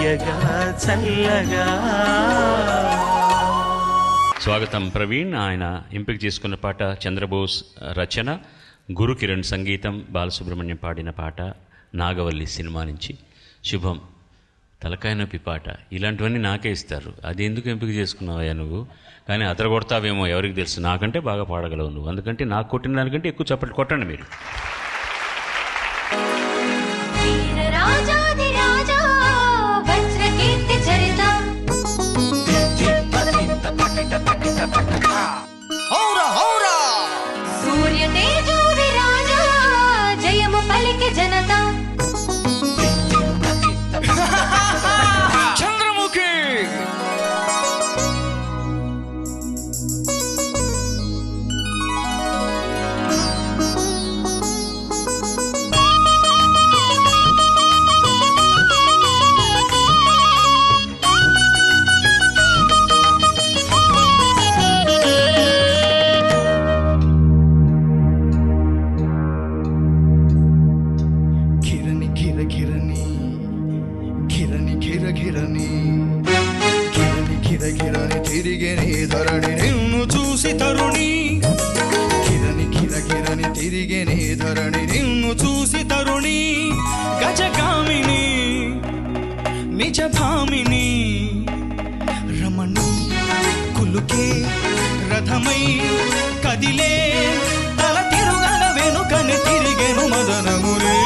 తీయగా చల్లగా. స్వాగతం ప్రవీణ్. ఆయన ఎంపిక చేసుకున్న పాట చంద్రబోస్ రచన, గురు కిరణ్ సంగీతం, బాలసుబ్రహ్మణ్యం పాడిన పాట నాగవల్లి సినిమా నుంచి. శుభం, తలకాయ నొప్పి పాట ఇలాంటివన్నీ నాకే ఇస్తారు. అది ఎందుకు ఎంపిక చేసుకున్నావయ్యా నువ్వు? కానీ అతను కొడతావేమో ఎవరికి తెలుసు, నాకంటే బాగా పాడగలవు నువ్వు. అందుకంటే నాకు కొట్టిన దానికంటే ఎక్కువ చప్పట్లు కొట్టండి మీరు. నిజభామిని రమణి కులుకే రథమై కదిలే తల తిరుగన వెనుకని తిరిగేను మదనమురే.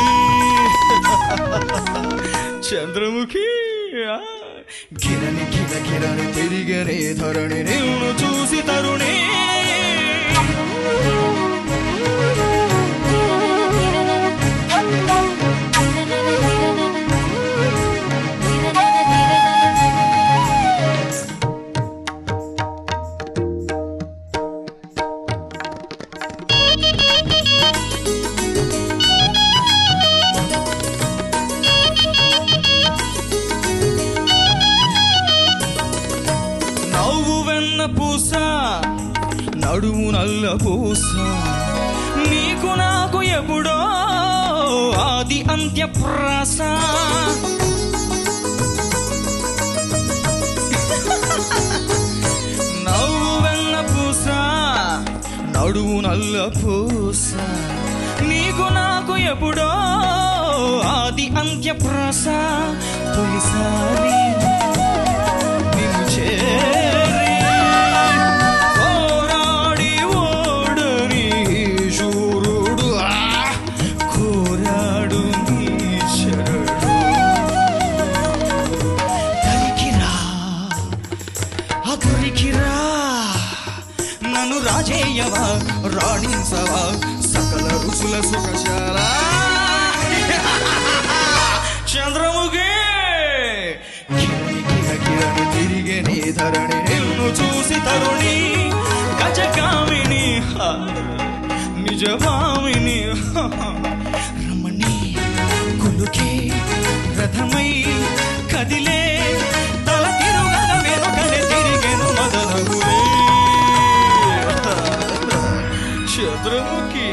చంద్రముఖి కిరణి కిర కిరణి తిరిగనే ధరణి నిన్ను చూసి తరుణి. పూస నడుము నల్ల పూస నీకు నాకు ఎప్పుడో ఆది అంత్య ప్రాస. నవ్వు వెన్న పూస నడుము నల్ల పూస నీకు నాకు ఎప్పుడో ఆది అంత్య ప్రాస. తొలిసారి నిన్ను చేరి నన్ను రాజేయవా రాణించవా సకల రుచుల సుఖశాల. చంద్రముఖి కిరణి కిర కిరణి తిరిగే నీ ధరణి నిన్ను చూసి తరుణి. గజకామిని నిజభామిని రమణి కులుకే రథమై కదిలే తల తిరుగన వెనుకనే తిరిగేను మదనమురే. చంద్రముఖి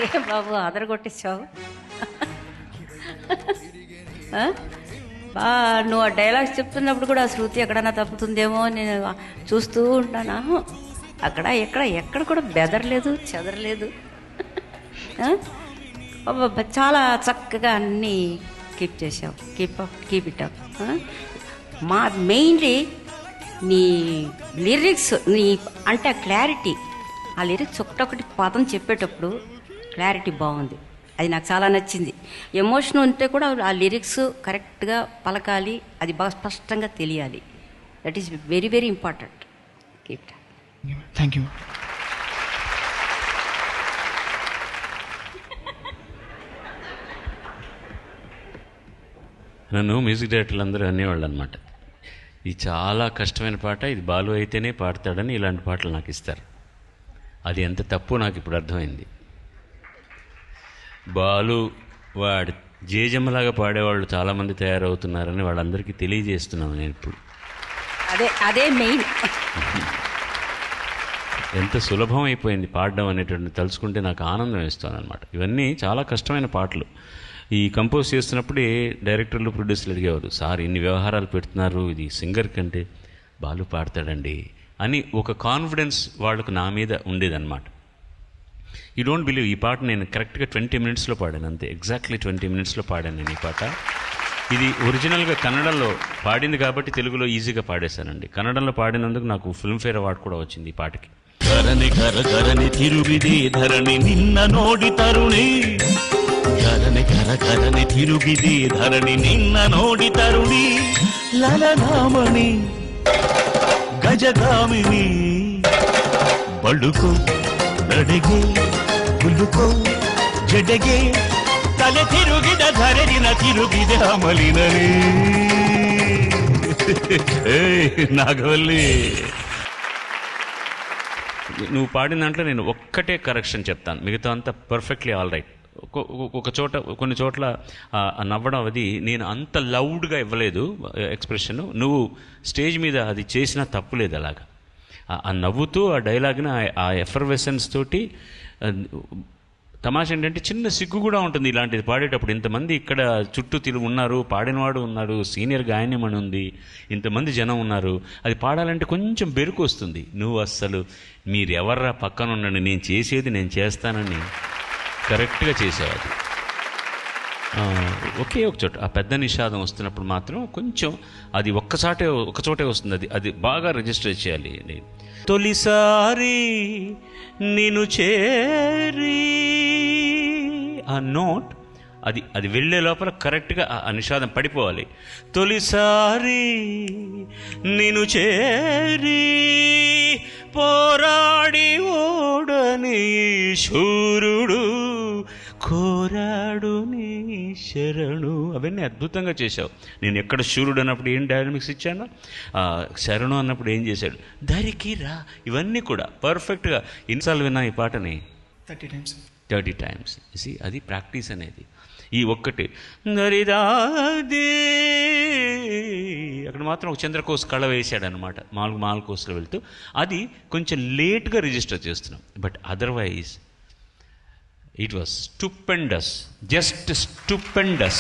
ఏ బాబు అదరగొట్టేసావు. నువ్వు ఆ డైలాగ్స్ చెప్తున్నప్పుడు కూడా శృతి ఎక్కడన్నా తప్పుతుందేమో నేను చూస్తూ ఉంటానా. అక్కడ ఎక్కడ కూడా బెదరలేదు, చెదరలేదు. చాలా చక్కగా అన్నీ కీప్ చేసావు. Keep it up. మా మెయిన్లీ నీ లిరిక్స్, నీ అంటే క్లారిటీ, ఆ లిరిక్స్ ఒకటొకటి పదం చెప్పేటప్పుడు క్లారిటీ బాగుంది. అది నాకు చాలా నచ్చింది. ఎమోషన్ ఉంటే కూడా ఆ లిరిక్స్ కరెక్ట్గా పలకాలి, అది బాగా స్పష్టంగా తెలియాలి. That is very very important. Keep it up. Thank you. నన్ను మ్యూజిక్ డైరెక్టర్లు అందరూ అనేవాళ్ళు అనమాట, ఇది చాలా కష్టమైన పాట, ఇది బాలు అయితేనే పాడతాడని ఇలాంటి పాటలు నాకు ఇస్తారు. అది ఎంత తప్పు నాకు ఇప్పుడు అర్థమైంది. బాలు వాడు జేజమ్మలాగా పాడేవాళ్ళు చాలామంది తయారవుతున్నారని వాళ్ళందరికీ తెలియజేస్తున్నాను నేను ఇప్పుడు. అదే మెయిన్. ఎంత సులభం అయిపోయింది పాడడం అనేటువంటి తలుచుకుంటే నాకు ఆనందం వేస్తుంది అనమాట. ఇవన్నీ చాలా కష్టమైన పాటలు. ఈ కంపోజ్ చేస్తున్నప్పుడే డైరెక్టర్లు ప్రొడ్యూసర్లు అడిగేవారు, సార్ ఇన్ని వ్యవహారాలు పెడుతున్నారు, ఇది సింగర్ కంటే బాలు పాడతాడండి అని ఒక కాన్ఫిడెన్స్ వాళ్ళకు నా మీద ఉండేదన్నమాట. యూ డోంట్ బిలీవ్, ఈ పాట నేను కరెక్ట్గా 20 minutesలో పాడాను, అంతే, ఎగ్జాక్ట్లీ 20 minutesలో పాడాను నేను ఈ పాట. ఇది ఒరిజినల్గా కన్నడంలో పాడింది కాబట్టి తెలుగులో ఈజీగా పాడేశానండి. కన్నడంలో పాడినందుకు నాకు ఫిల్మ్ఫేర్ అవార్డు కూడా వచ్చింది ఈ పాటకి. ಕರನೆ ಕರ ಕರನೆ ತಿರುಗಿದೆ ಧರಣಿ ನಿನ್ನ ನೋಡಿ ತರುಣಿ, ಕರನೆ ಕರ ಕರನೆ ತಿರುಗಿದೆ ಧರಣಿ ನಿನ್ನ ನೋಡಿ ತರುಣಿ, ಲಲನಾಮಣಿ ಗಜಗಾಮಿನಿ ಬಳುಕೋ ನಡೆಗೆ ಕುಲುಕೋ ಜಡೆಗೆ ತಲೆ ತಿರುಗಿದ ಧರೆಗಿನ ತಿರುಗಿದೆ ಅಮಲಿನನೇ. నాగవల్లి, నువ్వు పాడిన దాంట్లో నేను ఒక్కటే కరెక్షన్ చెప్తాను, మిగతా అంతా పర్ఫెక్ట్లీ ఆల్ రైట్. కొన్ని చోట్ల నవ్వడం అది నేను అంత లౌడ్గా ఇవ్వలేదు ఎక్స్ప్రెషన్. నువ్వు స్టేజ్ మీద అది చేసినా తప్పులేదు. అలాగా ఆ నవ్వుతూ ఆ డైలాగ్ని ఆ ఎఫర్వెసెన్స్ తోటి. తమాషా ఏంటంటే చిన్న సిగ్గు కూడా ఉంటుంది ఇలాంటిది పాడేటప్పుడు. ఇంతమంది ఇక్కడ చుట్టూ ఉన్నారు, పాడినవాడు ఉన్నాడు, సీనియర్ గాయనిమణి ఉంది, ఇంతమంది జనం ఉన్నారు, అది పాడాలంటే కొంచెం బెరుకు వస్తుంది. నువ్వు అస్సలు మీరెవర్రా పక్కన ఉండండి, నేను చేసేది నేను చేస్తానని కరెక్ట్గా చేసేవాడు. ఒకే ఒక చోట ఆ పెద్ద నిషాదం వస్తున్నప్పుడు మాత్రం కొంచెం అది ఒక్కచోటే వస్తుంది, అది బాగా రిజిస్టర్ చేయాలి. తొలిసారి నిన్ను చేరి ఆ నోట్ అది వెళ్ళే లోపల కరెక్ట్గా ఆ నిషాదం పడిపోవాలి. తొలిసారి నిన్ను చేరి పోరాడి ఓడని శూరుడు కోరాడు నీ శరణు. అవన్నీ అద్భుతంగా చేశావు. నేను ఎక్కడ శూరుడు అన్నప్పుడు ఏం డైనమిక్స్ ఇచ్చాను, శరణు అన్నప్పుడు ఏం చేశాడు, ధరికిరా, ఇవన్నీ కూడా పర్ఫెక్ట్గా. ఎన్నిసార్లు విన్నా ఈ పాటని? 30 times. అది ప్రాక్టీస్ అనేది. ఈ ఒక్కటి దరిదాది అక్కడ మాత్రం ఒక చంద్రకోశ కళ వేశాడనమాట, మాల్కోస్లో వెళ్తూ. అది కొంచెం లేట్గా రిజిస్టర్ చేస్తున్నాం, but otherwise it was stupendous, just stupendous,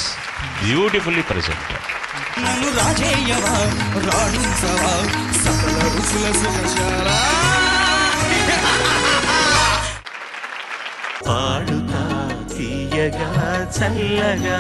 beautifully presented. నన్ను రాజేయవా రాణించవా సకల రుచుల సుఖశాలా. పాడుతా తీయగా చల్లగా